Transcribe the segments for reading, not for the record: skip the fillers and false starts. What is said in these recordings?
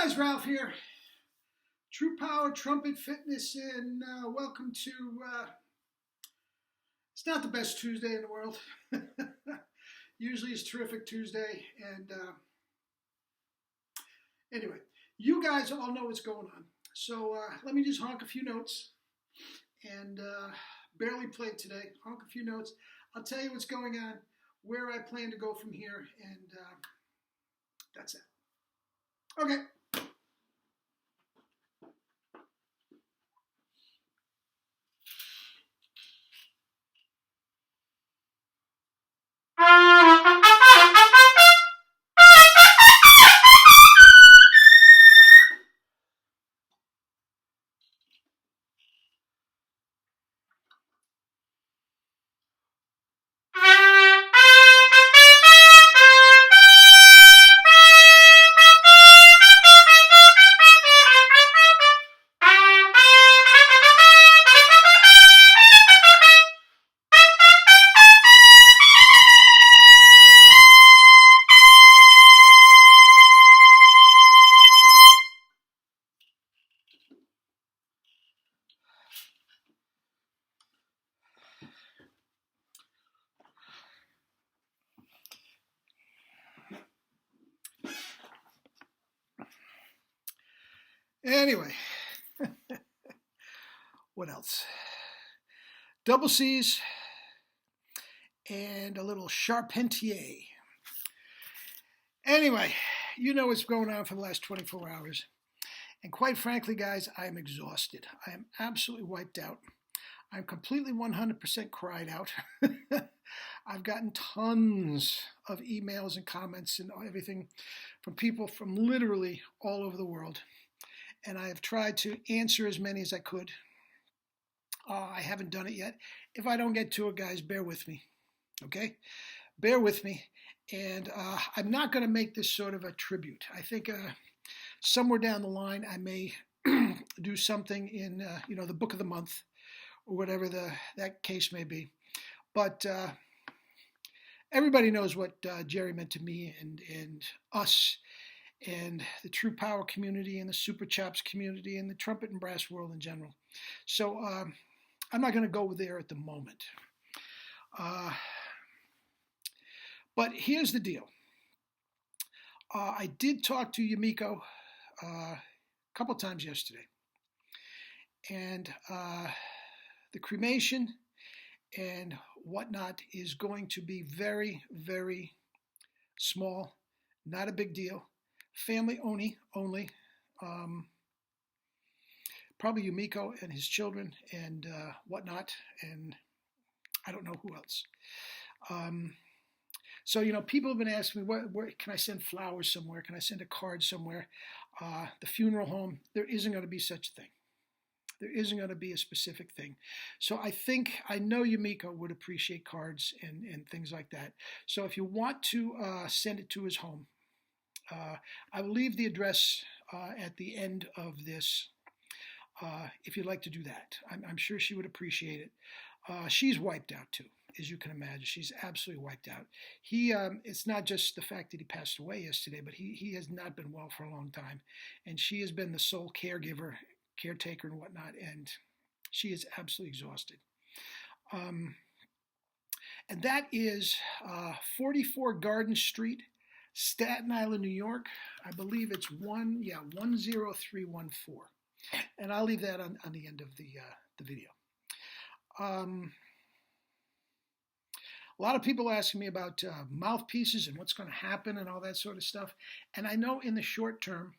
guys, Ralph here. True Power Trumpet Fitness, and welcome to. It's not the best Tuesday in the world. Usually it's terrific Tuesday, and anyway, you guys all know what's going on. So let me just honk a few notes, and barely played today. Honk a few notes. I'll tell you what's going on, where I plan to go from here, and that's it. Okay. Anyway, what else? Double C's and a little Charpentier. Anyway, you know what's going on for the last 24 hours. And quite frankly, guys, I am exhausted. I am absolutely wiped out. I'm completely 100% cried out. I've gotten tons of emails and comments and everything from people from literally all over the world. And I have tried to answer as many as I could. I haven't done it yet. If I don't get to it, guys, bear with me. Okay? Bear with me. And I'm not going to make this sort of a tribute. I think somewhere down the line, I may do something in, the book of the month or whatever that case may be. But everybody knows what Jerry meant to me and us and the True Power community and the Super Chops community and the trumpet and brass world in general. So I'm not going to go there at the moment. But here's the deal. I did talk to Yumiko a couple times yesterday. And the cremation and whatnot is going to be very, very small. Not a big deal. Family only. Probably Yumiko and his children and whatnot, and I don't know who else. So, people have been asking me, where can I send flowers somewhere? Can I send a card somewhere? The funeral home, there isn't going to be such a thing. There isn't going to be a specific thing. So I know Yumiko would appreciate cards and things like that. So if you want to send it to his home, I will leave the address at the end of this if you'd like to do that. I'm sure she would appreciate it. She's wiped out too, as you can imagine. She's absolutely wiped out. It's not just the fact that he passed away yesterday, but he has not been well for a long time. And she has been the sole caretaker and whatnot, and she is absolutely exhausted. And that is 44 Garden Street, Staten Island, New York. I believe it's 10314. And I'll leave that on the end of the video. A lot of people asking me about mouthpieces and what's going to happen and all that sort of stuff. And I know in the short term,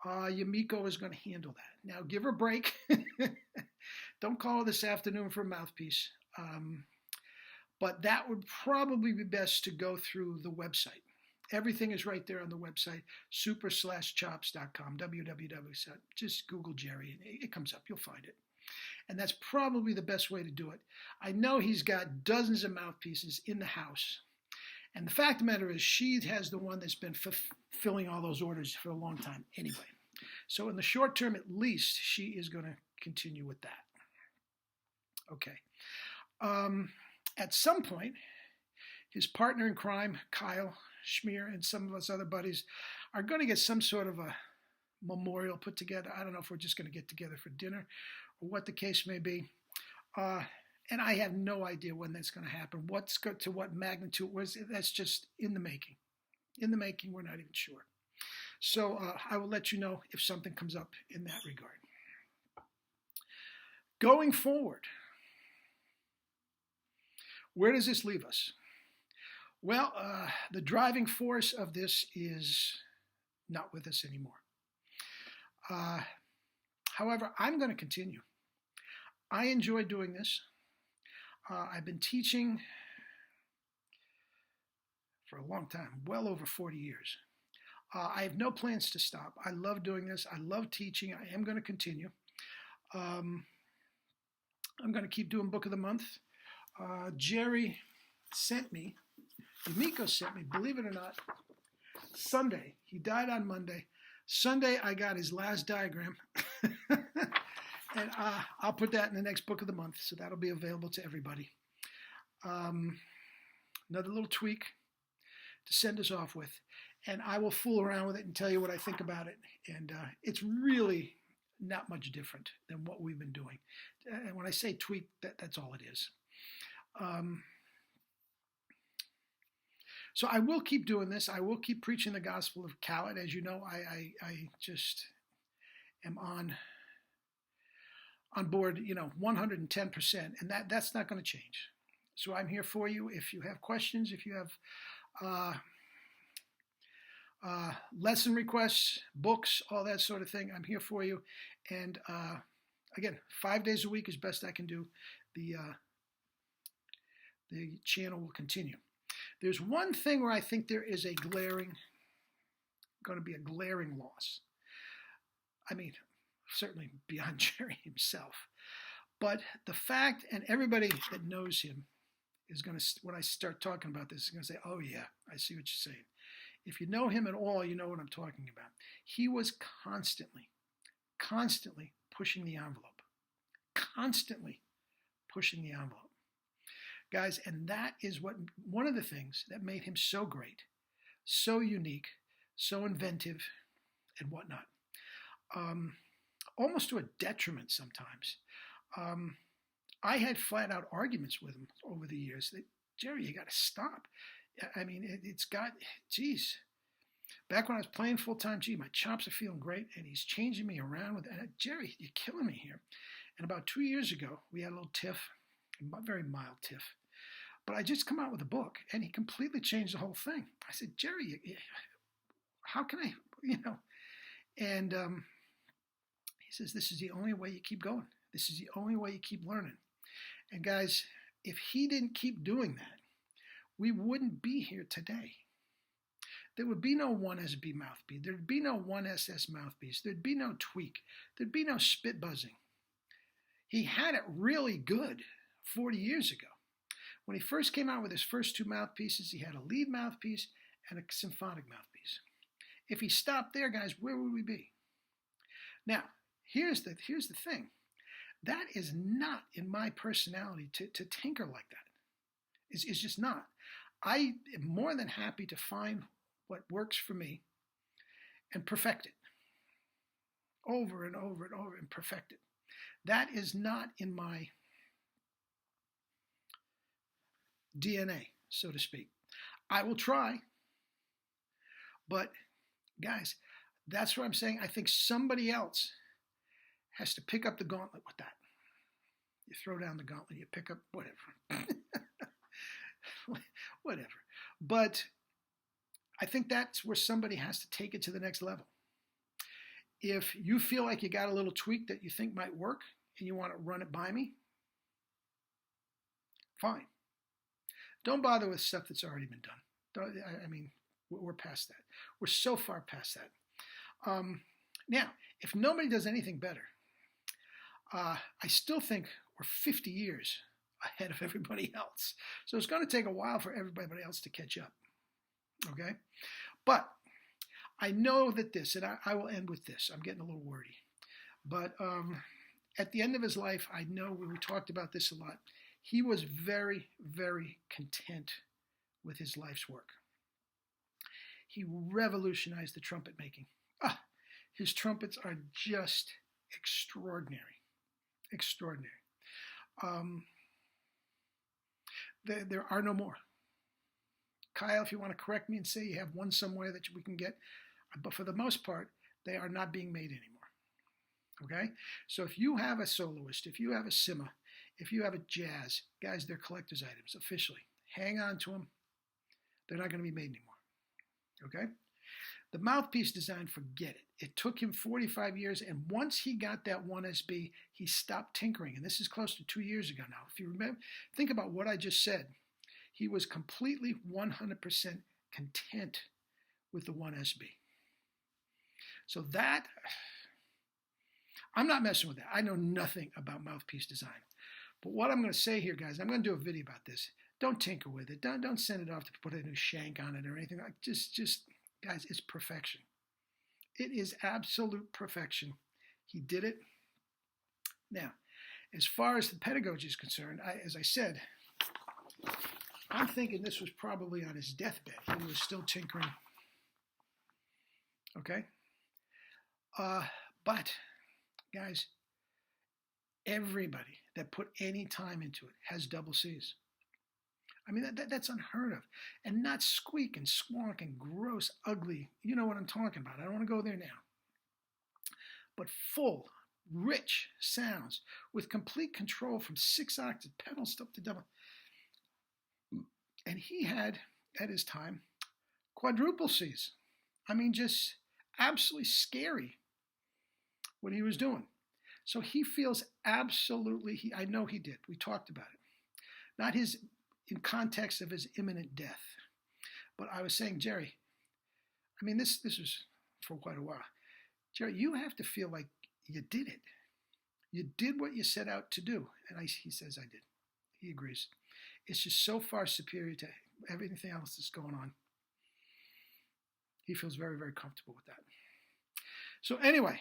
Yumiko is going to handle that. Now, give her a break. Don't call her this afternoon for a mouthpiece. But that would probably be best to go through the website. Everything is right there on the website, super/chops.com, www. Just Google Jerry, and it comes up. You'll find it. And that's probably the best way to do it. I know he's got dozens of mouthpieces in the house. And the fact of the matter is, she has the one that's been fulfilling all those orders for a long time anyway. So in the short term, at least, she is going to continue with that. Okay. At some point, his partner in crime, Kyle Schmier, and some of us other buddies are going to get some sort of a memorial put together. I don't know if we're just going to get together for dinner or what the case may be. And I have no idea when that's going to happen. To what magnitude was that's just in the making. In the making, we're not even sure. So I will let you know if something comes up in that regard. Going forward, where does this leave us? Well, the driving force of this is not with us anymore. However, I'm going to continue. I enjoy doing this. I've been teaching for a long time, well over 40 years. I have no plans to stop. I love doing this. I love teaching. I am going to continue. I'm going to keep doing Book of the Month. Jerry sent me, Yumiko sent me, believe it or not, Sunday. He died on Monday. Sunday, I got his last diagram. And I'll put that in the next Book of the Month, so that'll be available to everybody. Another little tweak to send us off with. And I will fool around with it and tell you what I think about it. And it's really not much different than what we've been doing. And when I say tweak, that's all it is. So I will keep doing this. I will keep preaching the gospel of Khaled. As you know, I just am on board, 110%, and that's not going to change. So I'm here for you. If you have questions, if you have lesson requests, books, all that sort of thing, I'm here for you. And again, 5 days a week is best I can do. The channel will continue. There's one thing where I think there is going to be a glaring loss. I mean, certainly beyond Jerry himself. But the fact, and everybody that knows him is going to, when I start talking about this, is going to say, oh yeah, I see what you're saying. If you know him at all, you know what I'm talking about. He was constantly pushing the envelope. Constantly pushing the envelope. Guys, and that is one of the things that made him so great, so unique, so inventive, and whatnot. Almost to a detriment sometimes. I had flat out arguments with him over the years that, Jerry, you got to stop. I mean, geez. Back when I was playing full-time, my chops are feeling great, and he's changing me around with that. Jerry, you're killing me here. And about 2 years ago, we had a little tiff, a very mild tiff. But I just come out with a book, and he completely changed the whole thing. I said, Jerry, how can I, And he says, this is the only way you keep going. This is the only way you keep learning. And guys, if he didn't keep doing that, we wouldn't be here today. There would be no 1SB mouthpiece. There'd be no 1SS mouthpiece. There'd be no tweak. There'd be no spit buzzing. He had it really good 40 years ago. When he first came out with his first two mouthpieces, he had a lead mouthpiece and a symphonic mouthpiece. If he stopped there, guys, where would we be? Now, here's the thing. That is not in my personality to tinker like that. It's just not. I am more than happy to find what works for me and perfect it. Over and over and over and perfect it. That is not in my DNA, so to speak. I will try, but guys, that's what I'm saying. I think somebody else has to pick up the gauntlet with that. You throw down the gauntlet, you pick up whatever. Whatever. But I think that's where somebody has to take it to the next level. If you feel like you got a little tweak that you think might work and you want to run it by me, fine. Don't bother with stuff that's already been done. I mean, we're past that. We're so far past that. Now, if nobody does anything better, I still think we're 50 years ahead of everybody else. So it's going to take a while for everybody else to catch up. Okay? But I know that this, and I will end with this. I'm getting a little wordy. But at the end of his life, I know we talked about this a lot. He was very, very content with his life's work. He revolutionized the trumpet making. His trumpets are just extraordinary. Extraordinary. There are no more. Kyle, if you want to correct me and say you have one somewhere that we can get, but for the most part, they are not being made anymore. Okay? So if you have a soloist, if you have a Sima, if you have a jazz, guys, they're collector's items officially. Hang on to them. They're not going to be made anymore. Okay? The mouthpiece design, forget it. It took him 45 years, and once he got that 1SB, he stopped tinkering. And this is close to 2 years ago now. If you remember, think about what I just said. He was completely 100% content with the 1SB. So that, I'm not messing with that. I know nothing about mouthpiece design. But what I'm going to say here, guys, I'm going to do a video about this. Don't tinker with it. Don't send it off to put a new shank on it or anything. Just guys, it's perfection. It is absolute perfection. He did it. Now, as far as the pedagogy is concerned, as I said, I'm thinking this was probably on his deathbed. He was still tinkering. Okay? But, guys, everybody that put any time into it has double C's. I mean, that's unheard of. And not squeak and squonk and gross, ugly. You know what I'm talking about. I don't want to go there now. But full, rich sounds with complete control from 6-octave pedals up to double. And he had, at his time, quadruple C's. I mean, just absolutely scary what he was doing. So he feels absolutely, I know he did. We talked about it. Not his, in context of his imminent death. But I was saying, Jerry, I mean, this was for quite a while. Jerry, you have to feel like you did it. You did what you set out to do. And he says, I did. He agrees. It's just so far superior to everything else that's going on. He feels very, very comfortable with that. So anyway,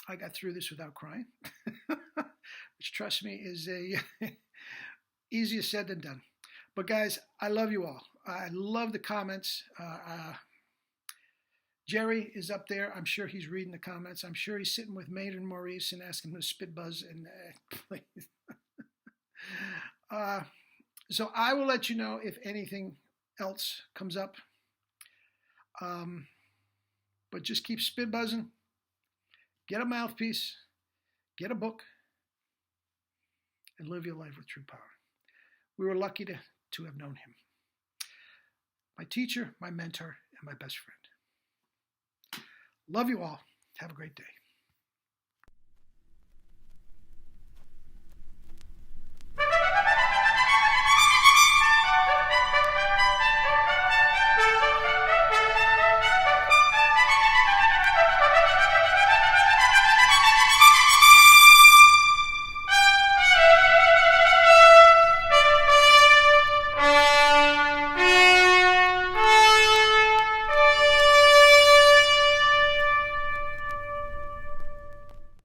I got through this without crying, which, trust me, is easier said than done. But guys, I love you all. I love the comments. Jerry is up there. I'm sure he's reading the comments. I'm sure he's sitting with Maynard Maurice and asking him to spit buzz and please. So I will let you know if anything else comes up. But just keep spit buzzing. Get a mouthpiece. Get a book. And live your life with true power. We were lucky to have known him. My teacher, my mentor, and my best friend. Love you all. Have a great day.